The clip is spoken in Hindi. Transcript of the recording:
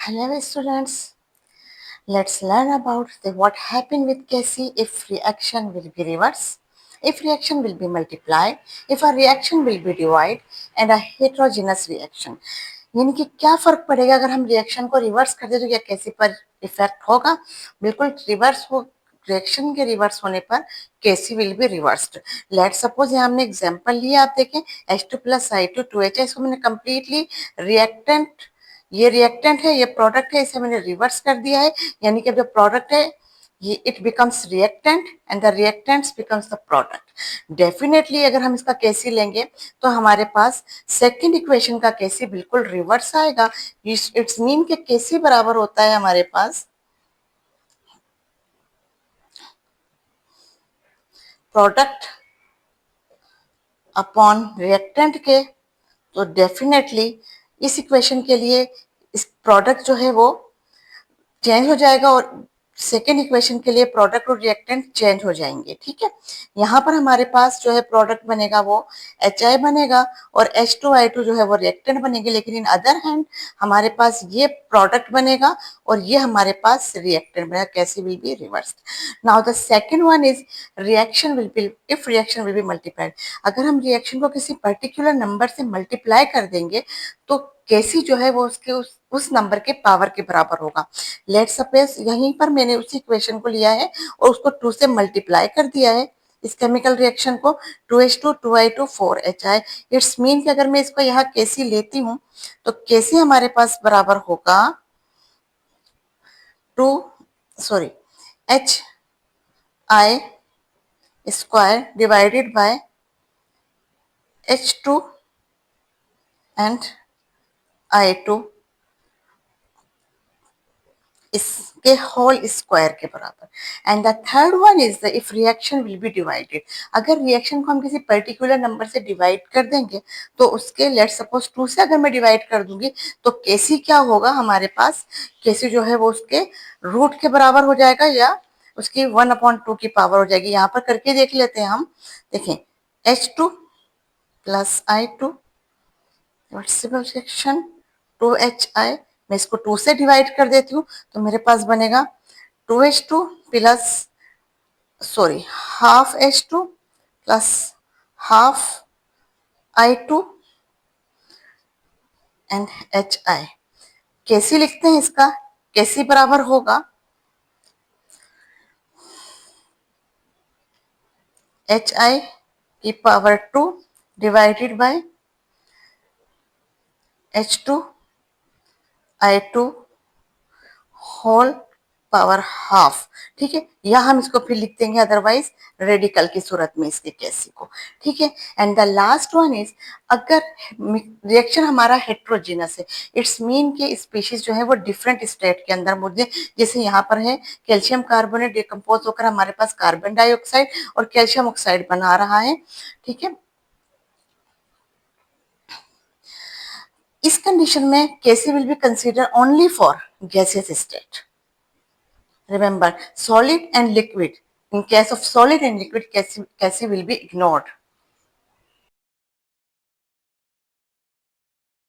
Hello students, let's learn about what happened with Casey if reaction will be reverse, if reaction will be multiplied, if a reaction will be divided and a heterogeneous reaction. यानी कि क्या फर्क पड़ेगा अगर हम रिएक्शन को रिवर्स कर दे तो क्या कैसी पर इफेक्ट होगा? बिल्कुल रिवर्स हो, रिएक्शन के रिवर्स होने पर KC will be reversed. Let suppose यहाँ हमने एग्जांपल लिया, आप देखें H2 प्लस I2 2H, इसको मैंने कंप्लीटली रिएक्टेंट, ये रिएक्टेंट है, ये प्रोडक्ट है, इसे मैंने रिवर्स कर दिया है. यानी कि अब जो प्रोडक्ट है ये it becomes reactant and the reactants becomes the product. Definitely अगर हम इसका केसी लेंगे तो हमारे पास सेकंड इक्वेशन का केसी बिल्कुल रिवर्स आएगा. इट्स मीन के केसी बराबर होता है हमारे पास प्रोडक्ट अपॉन रिएक्टेंट के. तो डेफिनेटली इस इक्वेशन के लिए इस प्रोडक्ट जो है वो चेंज हो जाएगा और सेकेंड इक्वेशन के लिए प्रोडक्ट और रिएक्टेंट चेंज हो जाएंगे. ठीक है, यहाँ पर हमारे पास जो है प्रोडक्ट बनेगा वो HI बनेगा और H2I2 जो है वो रिएक्टेंट बनेंगे. लेकिन इन अदर हैंड हमारे पास ये प्रोडक्ट बनेगा और ये हमारे पास रिएक्टेंट बनेगा. कैसे will be reversed. Now the second one is reaction will be, if reaction will be multiplied. अगर हम रिएक्शन को किसी पर्टिकुलर नंबर से मल्टीप्लाई कर देंगे तो कैसी जो है वो उसके उस नंबर के पावर के बराबर होगा. लेट सपोज यहीं पर मैंने उसी इक्वेशन को लिया है और उसको 2 से मल्टीप्लाई कर दिया है, इस केमिकल रिएक्शन को 2H2 2I2 4HI. It's mean कि अगर मैं इसको यहाँ केसी लेती हूँ तो केसी हमारे पास बराबर होगा 2 sorry HI square divided by H2 and I2 इसके होल स्क्वायर के बराबर. And the third one is the if reaction will be divided. अगर रिएक्शन को हम किसी पर्टिकुलर नंबर से डिवाइड कर देंगे तो उसके लेट सपोज 2 से अगर मैं डिवाइड कर दूंगी तो केसी क्या होगा हमारे पास, केसी जो है वो उसके रूट के बराबर हो जाएगा या उसकी 1/2 की पावर हो जाएगी. यहाँ पर करके देख लेते हैं हम. देखें H2 plus I2 reversible reaction 2HI, मैं इसको 2 से डिवाइड कर देती हूँ तो मेरे पास बनेगा 2H2 plus sorry half H2 plus half I2 and HI. कैसे लिखते हैं इसका, कैसे बराबर होगा HI की power 2 divided by H2 I2 whole power half. ठीक है, या हम इसको फिर लिख देंगे अदरवाइज रेडिकल की सूरत में इसके कैसी को. ठीक है, and the last one is अगर रिएक्शन हमारा हेट्रोजीनस है, इट्स मीन के स्पीशीज जो है वो डिफरेंट स्टेट के अंदर मौजूद है. जैसे यहाँ पर है कैल्शियम कार्बोनेट डिकम्पोज होकर हमारे पास कार्बन डाइऑक्साइड और कैल्शियम ऑक्साइड बना रहा है. ठीक है, इस कंडीशन में KC will be consider only for gaseous state. Remember, solid and liquid. In case of solid and liquid, Cassie will be ignored.